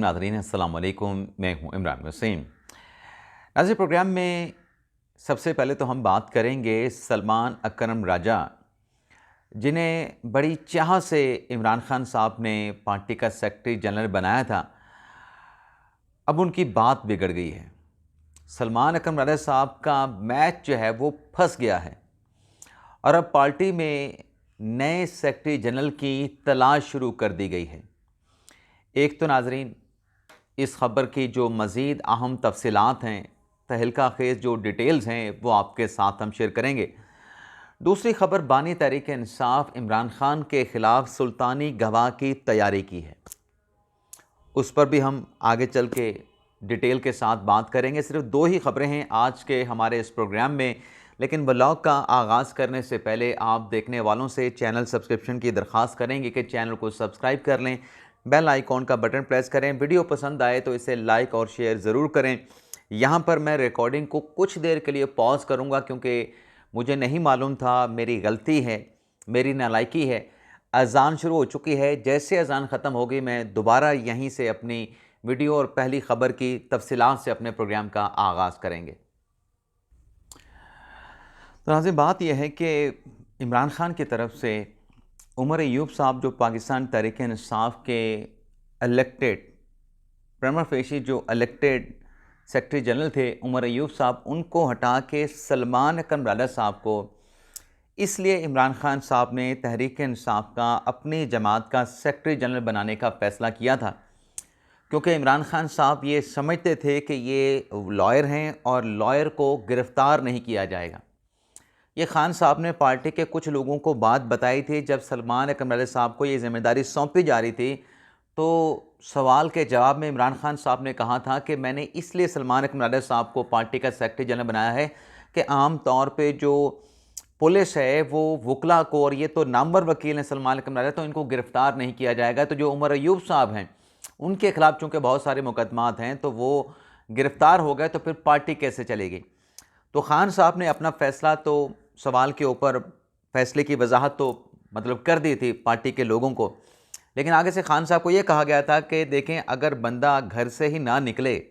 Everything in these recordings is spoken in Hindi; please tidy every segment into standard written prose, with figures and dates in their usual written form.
नाज़रीन अस्सलाम वालेकुम, मैं हूं इमरान वसीम। आज प्रोग्राम में सबसे पहले तो हम बात करेंगे सलमान अकरम राजा, जिन्हें बड़ी चाह से इमरान खान साहब ने पार्टी का सेक्रेटरी जनरल बनाया था। अब उनकी बात बिगड़ गई है। सलमान अकरम राजा साहब का मैच जो है वो फंस गया है और अब पार्टी में नए सेक्रेटरी जनरल की तलाश शुरू कर दी गई है। एक तो नाज़रीन, इस ख़बर की जो मज़ीद अहम तफसीलात हैं, तहलका खेज़ जो डिटेल्स हैं, वो आपके साथ हम शेयर करेंगे। दूसरी ख़बर, बानी तहरीक इंसाफ इमरान खान के ख़िलाफ़ सुल्तानी गवाह की तैयारी की है, उस पर भी हम आगे चल के डिटेल के साथ बात करेंगे। सिर्फ दो ही ख़बरें हैं आज के हमारे इस प्रोग्राम में, लेकिन व्लॉग का आगाज़ करने से पहले आप देखने वालों से चैनल सब्सक्रिप्शन की दरख्वास्त करेंगे कि चैनल को सब्सक्राइब कर लें, बेल आइकॉन का बटन प्रेस करें। वीडियो पसंद आए तो इसे लाइक और शेयर ज़रूर करें। यहाँ पर मैं रिकॉर्डिंग को कुछ देर के लिए पॉज करूँगा क्योंकि मुझे नहीं मालूम था, मेरी गलती है, मेरी नालायकी है। अज़ान शुरू हो चुकी है, जैसे अज़ान ख़त्म होगी मैं दोबारा यहीं से अपनी वीडियो और पहली ख़बर की तफसीलात से अपने प्रोग्राम का आगाज़ करेंगे। तो नाज़रीन, बात यह है कि इमरान खान की तरफ से उमर अयूब साहब, जो पाकिस्तान तहरीक इंसाफ के इलेक्टेड प्रीमा फेशी जो इलेक्टेड सेक्रेटरी जनरल थे, उमर अयूब साहब, उनको हटा के सलमान अकरम राजा साहब को इसलिए इमरान खान साहब ने तहरीक इंसाफ का अपनी जमात का सेक्रेटरी जनरल बनाने का फ़ैसला किया था, क्योंकि इमरान खान साहब ये समझते थे कि ये लॉयर हैं और लॉयर को गिरफ़्तार नहीं किया जाएगा। ये खान साहब ने पार्टी के कुछ लोगों को बात बताई थी। जब सलमान अकरम राजा साहब को ये ज़िम्मेदारी सौंपी जा रही थी तो सवाल के जवाब में इमरान खान साहब ने कहा था कि मैंने इसलिए सलमान अकरम राजा साहब को पार्टी का सेक्रेटरी जनरल बनाया है कि आम तौर पे जो पुलिस है वो वकला को, और ये तो नामवर वकील हैं सलमान अकरम राजा, तो इनको गिरफ़्तार नहीं किया जाएगा। तो जो उमर अयूब साहब हैं उनके ख़िलाफ़ चूँकि बहुत सारे मुकदमात हैं तो वो गिरफ़्तार हो गए, तो फिर पार्टी कैसे चलेगी। तो खान साहब ने अपना फ़ैसला तो सवाल के ऊपर फ़ैसले की वजाहत तो मतलब कर दी थी पार्टी के लोगों को, लेकिन आगे से खान साहब को ये कहा गया था कि देखें, अगर बंदा घर से ही ना निकले,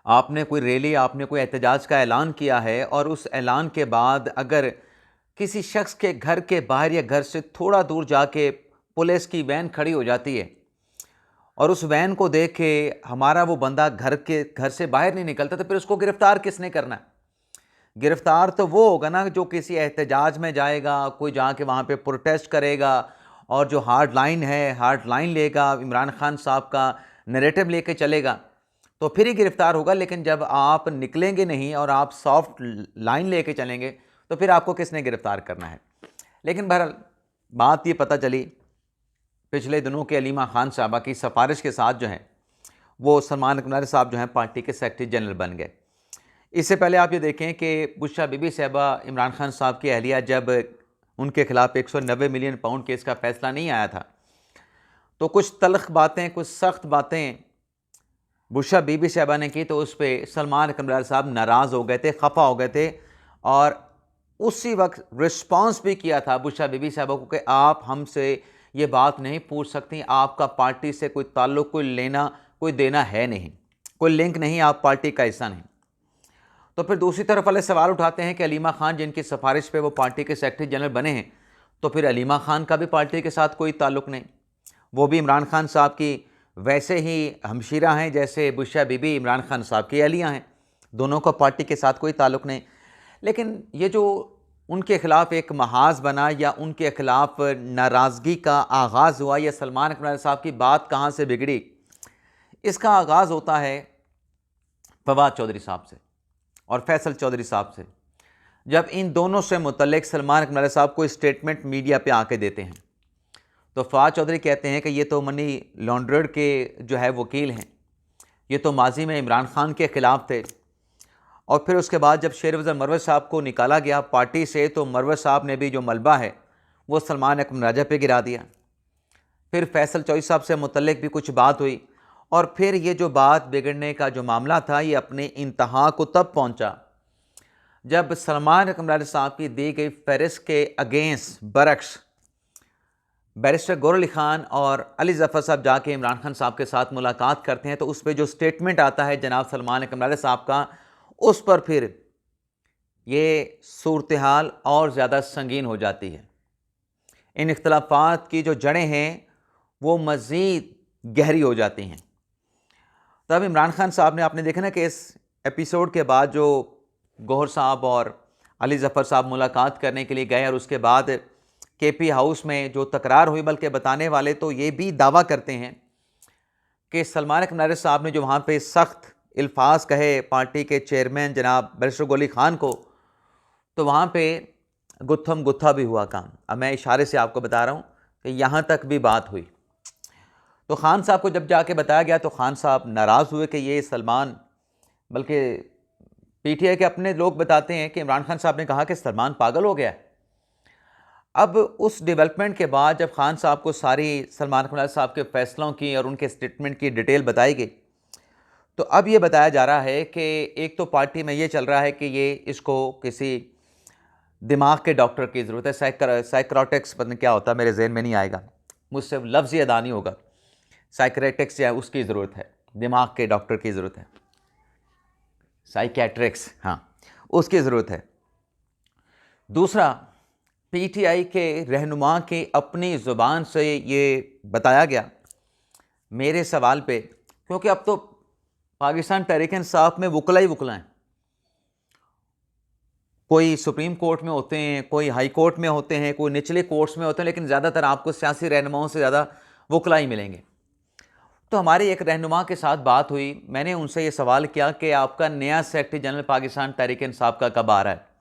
आपने कोई रैली, आपने कोई एहतजाज का ऐलान किया है और उस ऐलान के बाद अगर किसी शख्स के घर के बाहर या घर से थोड़ा दूर जाके पुलिस की वैन खड़ी हो जाती है और उस वैन को देख के हमारा वो बंदा घर से बाहर नहीं निकलता, तो फिर उसको गिरफ़्तार किसने करना है। गिरफ़्तार तो वो होगा ना जो किसी एहतजाज में जाएगा, कोई जाके वहाँ पे प्रोटेस्ट करेगा और जो हार्ड लाइन है, हार्ड लाइन लेगा, इमरान खान साहब का नैरेटिव लेके चलेगा, तो फिर ही गिरफ़्तार होगा। लेकिन जब आप निकलेंगे नहीं और आप सॉफ्ट लाइन लेके चलेंगे तो फिर आपको किसने गिरफ़्तार करना है। लेकिन बहरहाल बात ये पता चली पिछले दिनों के अलीमा खान साहबा की सिफारिश के साथ जो है वो सलमान अकरम राजा साहब जो हैं पार्टी के सेक्रेटरी जनरल बन गए। इससे पहले आप ये देखें कि बुशरा बीबी साहबा, इमरान खान साहब की अहलिया, जब उनके खिलाफ 190 मिलियन पाउंड केस का फ़ैसला नहीं आया था तो कुछ तल्ख़ बातें, कुछ सख्त बातें बुशरा बीबी साहबा ने की, तो उस पर सलमान अकरम राजा साहब नाराज़ हो गए थे, खफा हो गए थे और उसी वक्त रिस्पॉन्स भी किया था बुशरा बीबी साहबा को कि आप हमसे ये बात नहीं पूछ सकती, आपका पार्टी से कोई ताल्लुक़, कोई लेना कोई देना है नहीं, कोई लिंक नहीं, आप पार्टी का हिस्सा नहीं। तो फिर दूसरी तरफ वाले सवाल उठाते हैं कि अलीमा खान जिनकी सिफारिश पे वो पार्टी के सेक्रेटरी जनरल बने हैं, तो फिर अलीमा खान का भी पार्टी के साथ कोई ताल्लुक़ नहीं, वो भी इमरान खान साहब की वैसे ही हमशीरा हैं जैसे बुशरा बीबी इमरान खान साहब की अहलिया हैं, दोनों का पार्टी के साथ कोई ताल्लुक़ नहीं। लेकिन ये जो उनके ख़िलाफ़ एक महाज बना या उनके ख़िलाफ़ नाराज़गी का आगाज़ हुआ, या सलमान अकरम साहब की बात कहाँ से बिगड़ी, इसका आगाज़ होता है फवाद चौधरी साहब से और फैसल चौधरी साहब से। जब इन दोनों से मुतल्लिक़ सलमान अकरम साहब को स्टेटमेंट मीडिया पे आके देते हैं तो फवाद चौधरी कहते हैं कि ये तो मनी लॉन्ड्रेड के जो है वकील हैं, ये तो माजी में इमरान खान के ख़िलाफ़ थे। और फिर उसके बाद जब शेर वज़ीर मरवत साहब को निकाला गया पार्टी से, तो मरवत साहब ने भी जो मलबा है वो सलमान अकरम राजा पे गिरा दिया। फिर फैसल चौधरी साहब से मुतल्लिक़ भी कुछ बात हुई और फिर ये जो बात बिगड़ने का जो मामला था ये अपने इंतहा को तब पहुंचा जब सलमान अकरम राजा साहब की दी गई फ़हरिस्त के अगेंस्ट बरक्स बैरिस्टर गौहर अली ख़ान और अली ज़फ़र साहब जाके इमरान खान साहब के साथ मुलाकात करते हैं, तो उस पर जो स्टेटमेंट आता है जनाब सलमान कमराले साहब का, उस पर फिर ये सूरत हाल और ज़्यादा संगीन हो जाती है। इन इख्तलाफात की जो जड़ें हैं वो मज़ीद गहरी हो जाती हैं। तब इमरान खान साहब ने, आपने देखा ना कि इस एपिसोड के बाद जो गौहर साहब और अली ज़फ़र साहब मुलाकात करने के लिए गए और उसके बाद केपी हाउस में जो तकरार हुई, बल्कि बताने वाले तो ये भी दावा करते हैं कि सलमान कमराले साहब ने जो वहाँ पे सख्त अल्फाज कहे पार्टी के चेयरमैन जनाब बैरिस्टर गौहर अली ख़ान को, तो वहाँ पे गुत्थम गुत्था भी हुआ काम। अब मैं इशारे से आपको बता रहा हूँ कि यहाँ तक भी बात हुई। तो खान साहब को जब जाके बताया गया तो खान साहब नाराज़ हुए कि ये सलमान, बल्कि पीटीआई के अपने लोग बताते हैं कि इमरान खान साहब ने कहा कि सलमान पागल हो गया है। अब उस डेवलपमेंट के बाद जब खान साहब को सारी सलमान कमराले साहब के फ़ैसलों की और उनके स्टेटमेंट की डिटेल बताई गई, तो अब ये बताया जा रहा है कि एक तो पार्टी में ये चल रहा है कि ये इसको किसी दिमाग के डॉक्टर की ज़रूरत है, साइक्रोटिक्स पता नहीं क्या होता है, मेरे जहन में नहीं आएगा, मुझसे लफ्ज़ ही अदा नहीं होगा, साइक्रेटिक्स या उसकी ज़रूरत है, दिमाग के डॉक्टर की ज़रूरत है, साइकेट्रिक्स, हाँ उसकी ज़रूरत है। दूसरा, पीटीआई के रहनुमा की अपनी ज़ुबान से ये बताया गया मेरे सवाल पे, क्योंकि अब तो पाकिस्तान तहरीक इंसाफ में वकला ही वकला हैं, कोई सुप्रीम कोर्ट में होते हैं, कोई हाई कोर्ट में होते हैं, कोई निचले कोर्ट्स में होते हैं, लेकिन ज़्यादातर आपको सियासी रहनुमाओं से ज़्यादा वकला ही मिलेंगे। तो हमारी एक रहनुमा के साथ बात हुई, मैंने उनसे ये सवाल किया कि आपका नया सेक्रेटरी जनरल पाकिस्तान तहरीक इंसाफ का कब आ रहा है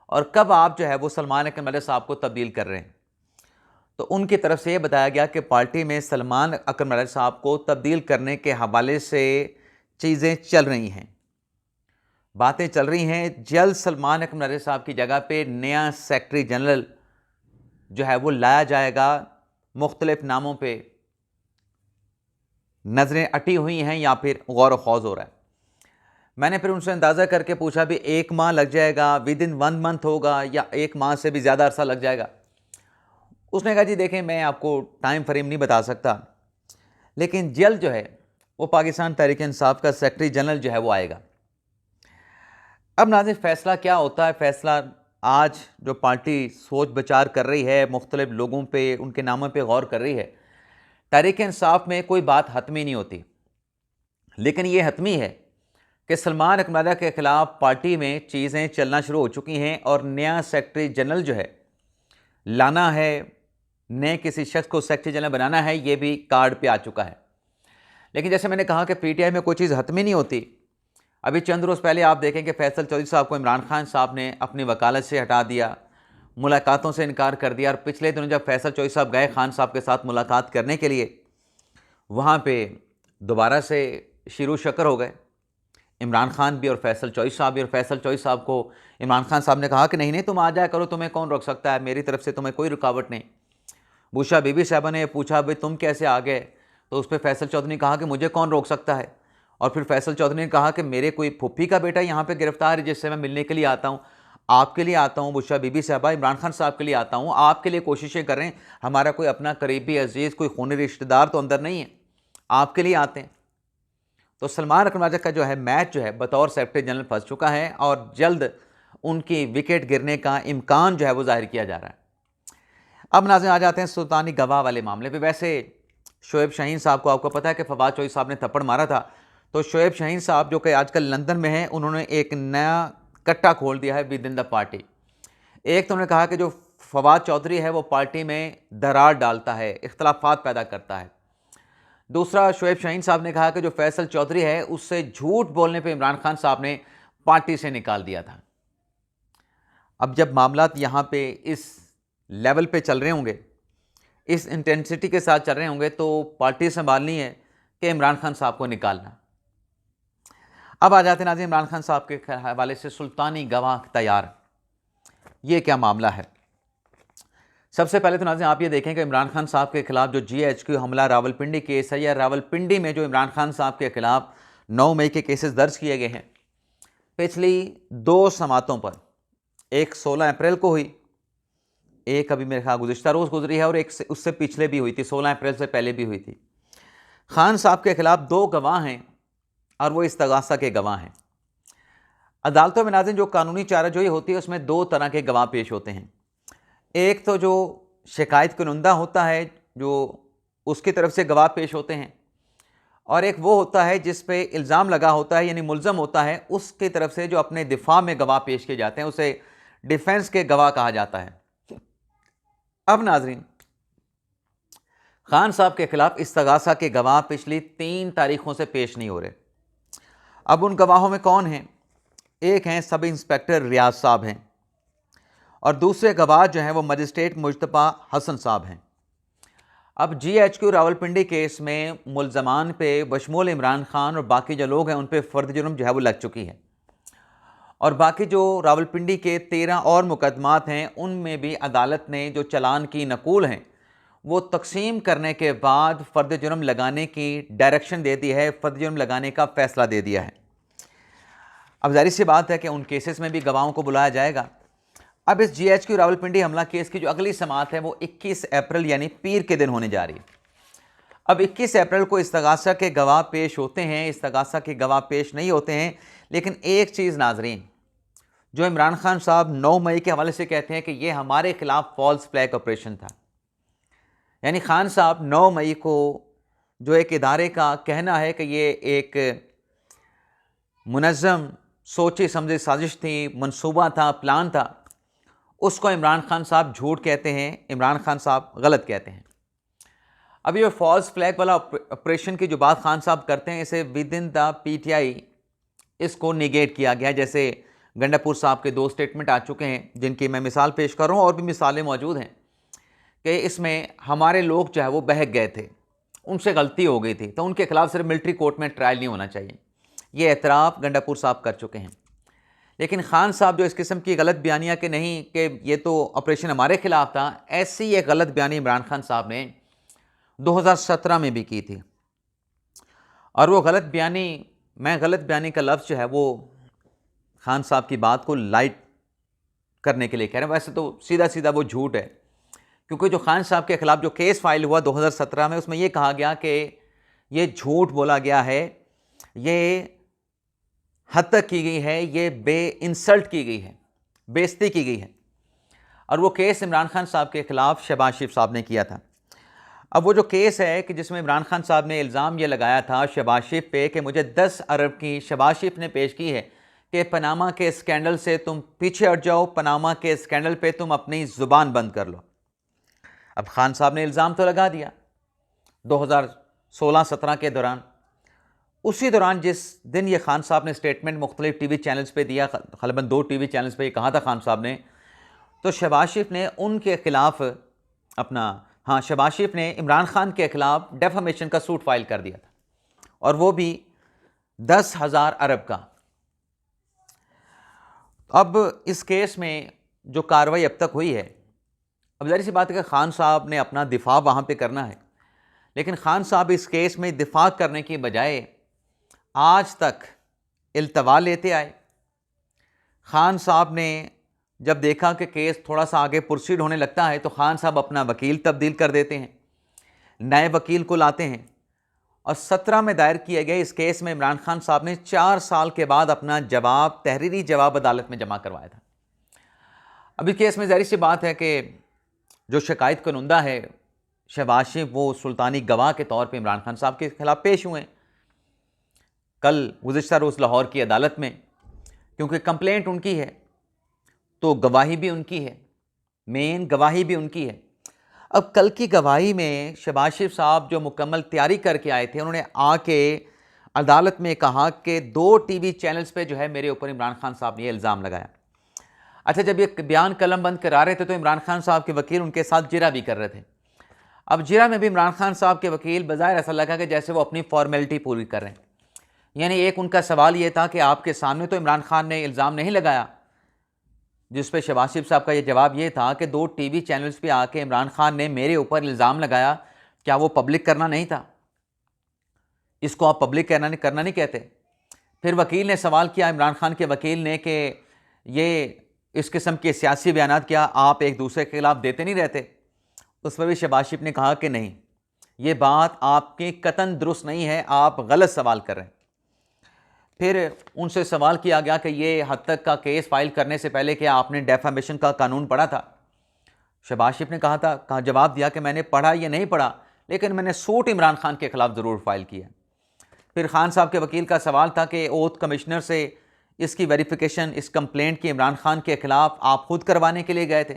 और कब आप जो है वो सलमान कमराले साहब को तब्दील कर रहे हैं। तो उनकी तरफ से ये बताया गया कि पार्टी में सलमान कमराले साहब को तब्दील करने के हवाले से चीज़ें चल रही हैं, बातें चल रही हैं। जल्द सलमान कमराले साहब की जगह पे नया सेक्रेटरी जनरल जो है वो लाया जाएगा। मुख्तलिफ नामों पे नज़रें अटी हुई हैं या फिर गौर खौज हो रहा है। मैंने फिर उनसे अंदाज़ा करके पूछा भी 1 माह लग जाएगा, विद इन 1 मंथ होगा या 1 माह से भी ज़्यादा अरसा लग जाएगा। उसने कहा जी देखें मैं आपको टाइम फ्रेम नहीं बता सकता, लेकिन जल्द जो है वो पाकिस्तान तहरीक इंसाफ का सेक्रेटरी जनरल जो है वो आएगा। अब नाज़रीन फ़ैसला क्या होता है, फ़ैसला आज जो पार्टी सोच विचार कर रही है, मुख्तलिफ लोगों पे उनके नामों पे गौर कर रही है। तहरीक इंसाफ में कोई बात हतमी नहीं होती, लेकिन ये हतमी है कि सलमान कमराले के ख़िलाफ़ पार्टी में चीज़ें चलना शुरू हो चुकी हैं और नया सेक्रेटरी जनरल जो है लाना है, नए किसी शख्स को सेक्रेटरी जनरल बनाना है, ये भी कार्ड पे आ चुका है। लेकिन जैसे मैंने कहा कि पीटीआई में कोई चीज़ हतमी नहीं होती। अभी चंद रोज़ पहले आप देखें कि फैसल चौधरी साहब को इमरान खान साहब ने अपनी वकालत से हटा दिया, मुलाकातों से इनकार कर दिया, और पिछले दिनों जब फैसल चौधरी साहब गए खान साहब के साथ मुलाकात करने के लिए, वहाँ पे दोबारा से शीरो शकर हो गए इमरान खान भी और फैसल चौधरी साहब भी। और फैसल चौधरी साहब को इमरान खान साहब ने कहा कि नहीं नहीं तुम आ जाया करो, तुम्हें कौन रोक सकता है, मेरी तरफ से तुम्हें कोई रुकावट नहीं। बुशा बीबी साहबा ने पूछा भाई तुम कैसे आ गए, तो उस पर फैसल चौधरी ने कहा कि मुझे कौन रोक सकता है। और फिर फैसल चौधरी ने कहा कि मेरे कोई फुप्पी का बेटा यहाँ पे गिरफ्तार है जिससे मैं मिलने के लिए आता हूँ, आपके लिए आता हूँ बुशा बीबी साहबा, इमरान खान साहब के लिए आता हूँ, आपके लिए कोशिशें कर रहे हैं, हमारा कोई अपना करीबी अजीज़ कोई खूनी रिश्तेदार तो अंदर नहीं है, आपके लिए आते हैं। तो सलमान कमराले का जो है मैच जो है बतौर सेक्रेटरी जनरल फंस चुका है और जल्द उनकी विकेट गिरने का इम्कान जो है वो जाहिर किया जा रहा है। अब नाज़रीन आ जाते हैं सुल्तानी गवाह वाले मामले पे। वैसे शोएब शाहीन साहब को आपको पता है कि फवाद चौधरी साहब ने थप्पड़ मारा था, तो शोएब शाहीन साहब जो कि आजकल लंदन में हैं, उन्होंने एक नया कट्टा खोल दिया है विद इन द पार्टी। एक तो उन्होंने कहा कि जो फवाद चौधरी है वो पार्टी में दरार डालता है, इख्तलाफात पैदा करता है। दूसरा, शोएब शाहीन साहब ने कहा कि जो फैसल चौधरी है उससे झूठ बोलने पे इमरान खान साहब ने पार्टी से निकाल दिया था। अब जब मामलात यहाँ पे इस लेवल पे चल रहे होंगे, इस इंटेंसिटी के साथ चल रहे होंगे, तो पार्टी संभालनी है कि इमरान खान साहब को निकालना। अब आ जाते हैं नाज़रीन इमरान खान साहब के हवाले से सुल्तानी गवाह तैयार, ये क्या मामला है। सबसे पहले तो नाज़रीन आप ये देखें कि इमरान खान साहब के खिलाफ जो GHQ हमला रावलपिंडी केस है, या रावलपिंडी में जो इमरान खान साहब के खिलाफ 9 मई के केसेस दर्ज किए गए हैं, पिछली 2 समातों पर, एक 16 अप्रैल को हुई, एक अभी मेरे ख्याल गुज़िश्ता रोज़ गुजरी है और एक उससे पिछले भी हुई थी, 16 अप्रैल से पहले भी हुई थी। खान साहब के खिलाफ 2 गवाह हैं और वो इस्तगासा के गवाह हैं। अदालतों में नाज़रीन जो कानूनी चाराजोई होती है उसमें 2 तरह के गवाह पेश होते हैं। एक तो जो शिकायत कुनिंदा होता है, जो उसकी तरफ से गवाह पेश होते हैं, और एक वो होता है जिस पे इल्ज़ाम लगा होता है, यानी मुल्ज़म होता है, उसकी तरफ से जो अपने दिफा में गवाह पेश किए जाते हैं उसे डिफेंस के गवाह कहा जाता है। अब नाज़रीन, खान साहब के खिलाफ इस्तगासा के गवाह पिछली 3 तारीखों से पेश नहीं हो रहे। अब उन गवाहों में कौन हैं? एक हैं सब इंस्पेक्टर रियाज साहब हैं और दूसरे गवाह जो हैं वो मजिस्ट्रेट मुज्तबा हसन साहब हैं। अब GHQ रावलपिंडी केस में मुल्ज़मान पे बशमूल इमरान खान और बाकी जो लोग हैं उन पे फ़र्द जुर्म जो है वो लग चुकी है, और बाकी जो रावलपिंडी के 13 और मुकदमात हैं उनमें भी अदालत ने जो चालान की नकूल हैं वो तकसीम करने के बाद फ़र्द जुर्म लगाने की डायरेक्शन दे दी है, फ़र्द जुर्म लगाने का फ़ैसला दे दिया है। अब ज़ाहिर सी बात है कि उन केसेस में भी गवाहों को बुलाया जाएगा। अब इस GHQ रावलपिंडी हमला केस की जो अगली समाअत है वो 21 अप्रैल यानी पीर के दिन होने जा रही है। अब 21 अप्रैल को इस्तगासा के गवाह पेश होते हैं, इस्तगासा के गवाह पेश नहीं होते हैं, लेकिन एक चीज़ नाजरीन, जो इमरान खान साहब 9 मई के हवाले से कहते हैं कि ये हमारे खिलाफ फॉल्स फ्लैग ऑपरेशन था, यानी खान साहब 9 मई को जो एक इदारे का कहना है कि ये एक मुनज़्ज़म सोची समझी साजिश थी, मंसूबा था, प्लान था, उसको इमरान खान साहब झूठ कहते हैं, इमरान खान साहब गलत कहते हैं। अब ये फॉल्स फ्लैग वाला ऑपरेशन की जो बात खान साहब करते हैं, इसे विद इन द PTI इसको निगेट किया गया। जैसे गंडापुर साहब के 2 स्टेटमेंट आ चुके हैं जिनकी मैं मिसाल पेश कर रहा हूँ, और भी मिसालें मौजूद हैं कि इसमें हमारे लोग जो है वो बहक गए थे, उनसे गलती हो गई थी, तो उनके खिलाफ सिर्फ मिलिट्री कोर्ट में ट्रायल नहीं होना चाहिए। ये एतराफ़ गंडापुर साहब कर चुके हैं। लेकिन खान साहब जो इस किस्म की गलत बयानियाँ कि नहीं कि ये तो ऑपरेशन हमारे खिलाफ था, ऐसी एक गलत बयानी इमरान खान साहब ने 2017 में भी की थी। और वो गलत बयानी, मैं गलत बयानी का लफ्ज़ जो है वो खान साहब की बात को लाइट करने के लिए कह रहे हैं, वैसे तो सीधा सीधा वो झूठ है, क्योंकि जो खान साहब के खिलाफ जो केस फाइल हुआ 2017 में, उसमें ये कहा गया कि ये झूठ बोला गया है, ये हद तक की गई है, ये इंसल्ट की गई है, बेइज्जती की गई है। और वो केस इमरान खान साहब के खिलाफ शहबाज शरीफ साहब ने किया था। अब वो जो केस है कि जिसमें इमरान खान साहब ने इल्ज़ाम ये लगाया था शहबाज शरीफ पे कि मुझे 10 अरब की शहबाज शरीफ ने पेश की है कि पनामा के स्कैंडल से तुम पीछे हट जाओ, पनामा के स्कैंडल पे तुम अपनी ज़ुबान बंद कर लो। अब खान साहब ने इल्ज़ाम तो लगा दिया 2016-17 के दौरान। उसी दौरान जिस दिन ये खान साहब ने स्टेटमेंट मुख्तलिफ TV चैनल्स पे दिया, ग़ालिबन 2 TV चैनल्स पे ये कहा था खान साहब ने, तो शहबाज शरीफ ने उनके खिलाफ शहबाज शरीफ ने इमरान खान के खिलाफ डेफामेशन का सूट फाइल कर दिया था, और वो भी 10,000 अरब का। अब इस केस में जो कार्रवाई अब तक हुई है, अब ज़ाहिर सी बात है कि खान साहब ने अपना दिफा वहाँ पे करना है, लेकिन खान साहब इस केस में दिफा करने की बजाय आज तक इल्तवा लेते आए। खान साहब ने जब देखा कि केस थोड़ा सा आगे प्रोसीड होने लगता है तो खान साहब अपना वकील तब्दील कर देते हैं, नए वकील को लाते हैं, और 17 में दायर किए गए इस केस में इमरान खान साहब ने 4 साल के बाद अपना जवाब, तहरीरी जवाब अदालत में जमा करवाया था। अभी केस में ज़ाहिर सी बात है कि जो शिकायत कुनिंदा है शहबाज शरीफ, वो सुल्तानी गवाह के तौर पे इमरान खान साहब के खिलाफ पेश हुए कल गुज़िश्ता रोज़ लाहौर की अदालत में, क्योंकि कंप्लेंट उनकी है तो गवाही भी उनकी है, मेन गवाही भी उनकी है। अब कल की गवाही में शहबाज शरीफ साहब जो मुकम्मल तैयारी करके आए थे, उन्होंने आके अदालत में कहा कि 2 TV चैनल्स पे जो है मेरे ऊपर इमरान खान साहब ने इल्ज़ाम लगाया। अच्छा, जब ये बयान कलम बंद करा रहे थे तो इमरान खान साहब के वकील उनके साथ जिरा भी कर रहे थे। अब जिरा में भी इमरान खान साहब के वकील बज़ाहिर ऐसा लगा कि जैसे वो अपनी फॉर्मेलिटी पूरी कर रहे हैं। यानी एक उनका सवाल ये था कि आपके सामने तो इमरान खान ने इल्ज़ाम नहीं लगाया, जिस पे शहबाज शरीफ साहब का ये जवाब ये था कि 2 TV चैनल्स पे आके इमरान खान ने मेरे ऊपर इल्ज़ाम लगाया, क्या वो पब्लिक करना नहीं था? इसको आप पब्लिक करना नहीं कहते। फिर वकील ने सवाल किया, इमरान खान के वकील ने, कि ये इस किस्म के सियासी बयानात क्या आप एक दूसरे के खिलाफ देते नहीं रहते? उस पर भी शहबाज शरीफ ने कहा कि नहीं, ये बात आपकी कतन दुरुस्त नहीं है, आप गलत सवाल कर रहे हैं। फिर उनसे सवाल किया गया कि ये हद तक का केस फाइल करने से पहले क्या आपने डेफामेशन का कानून पढ़ा था? शहबाज शरीफ ने कहा जवाब दिया कि मैंने पढ़ा या नहीं पढ़ा, लेकिन मैंने सूट इमरान खान के खिलाफ ज़रूर फाइल किया। फिर खान साहब के वकील का सवाल था कि ओथ कमिश्नर से इसकी वेरिफिकेशन, इस कंप्लेंट की इमरान खान के खिलाफ आप खुद करवाने के लिए गए थे?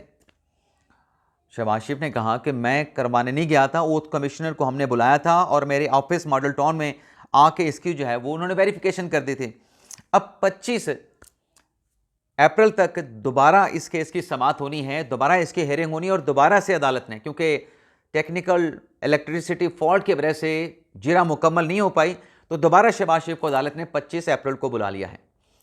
शहबाज शरीफ ने कहा कि मैं करवाने नहीं गया था, ओथ कमिश्नर को हमने बुलाया था और मेरे ऑफिस मॉडल टाउन में आके इसकी जो है वो उन्होंने वेरिफिकेशन कर दी थी। अब 25 अप्रैल तक दोबारा इस केस की समाअत होनी है, दोबारा इसकी हेयरिंग होनी है और दोबारा से अदालत ने, क्योंकि टेक्निकल इलेक्ट्रिसिटी फॉल्ट की वजह से जिरा मुकम्मल नहीं हो पाई, तो दोबारा शहबाज शरीफ को अदालत ने 25 अप्रैल को बुला लिया है।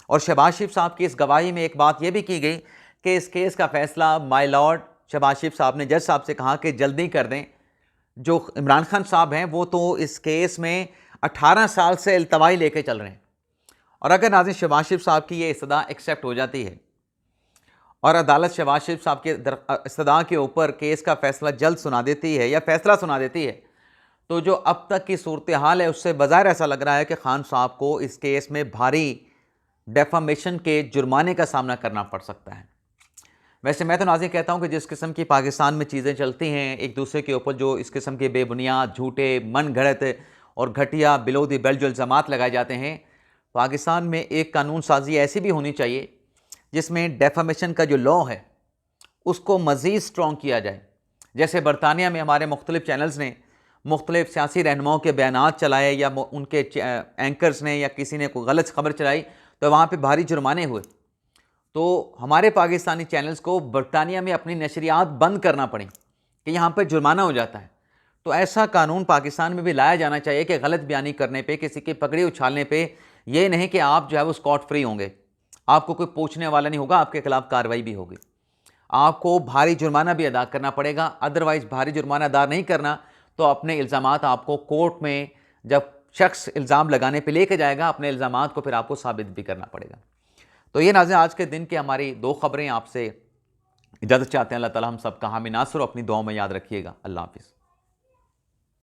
और शहबाज शरीफ साहब की इस गवाही में एक बात यह भी की गई कि इस केस का फैसला माय लॉर्ड शहबाज शरीफ साहब ने जज साहब से कहा कि जल्दी कर दें। जो इमरान खान साहब हैं वो तो इस केस में 18 साल से इल्तवाई लेके चल रहे हैं, और अगर नाज़रीन शहबाज शरीफ साहब की ये इस्तदा एक्सेप्ट हो जाती है और अदालत शहबाज शरीफ साहब के इस्तदा के ऊपर केस का फैसला जल्द सुना देती है या फैसला सुना देती है, तो जो अब तक की सूरत हाल है उससे बज़ाहिर ऐसा लग रहा है कि खान साहब को इस केस में भारी डेफामेशन के जुर्माने का सामना करना पड़ सकता है। वैसे मैं तो नाज़रीन कहता हूँ कि जिस किस्म की पाकिस्तान में चीज़ें चलती हैं, एक दूसरे के ऊपर जो इस किस्म के बेबुनियाद, झूठे, मन घड़त और घटिया बिलो द बेल्ट जो इल्ज़ामात लगाए जाते हैं, पाकिस्तान में एक कानून साजी ऐसी भी होनी चाहिए जिसमें डेफामेशन का जो लॉ है उसको मज़ीद स्ट्रॉन्ग किया जाए। जैसे बरतानिया में हमारे मुख्तलिफ चैनल्स ने मुख्तलिफ सियासी रहनुमाओं के बयानात चलाए या उनके एंकर्स ने या किसी ने कोई गलत खबर चलाई तो वहाँ पे भारी जुर्माने हुए। तो हमारे पाकिस्तानी चैनल्स को बरतानिया में अपनी नशरियात बंद करना पड़ी कि यहाँ पर जुर्माना हो जाता है। तो ऐसा कानून पाकिस्तान में भी लाया जाना चाहिए कि गलत बयानी करने पे, किसी की पगड़ी उछालने पे, ये नहीं कि आप जो है वो स्कॉट फ्री होंगे, आपको कोई पूछने वाला नहीं होगा, आपके खिलाफ कार्रवाई भी होगी, आपको भारी जुर्माना भी अदा करना पड़ेगा। अदरवाइज़ भारी जुर्माना अदा नहीं करना तो अपने इल्ज़ामात आपको कोर्ट में जब शख्स इल्ज़ाम लगाने पे लेके जाएगा, अपने इल्ज़ामात को फिर आपको साबित भी करना पड़ेगा। तो ये नाज़रीन आज के दिन की हमारी 2 खबरें आपसे इजाज़त चाहते हैं। अल्लाह ताला हम सब का हामी नासर, अपनी दुआओं में याद रखिएगा। अल्लाह हाफ़िज़।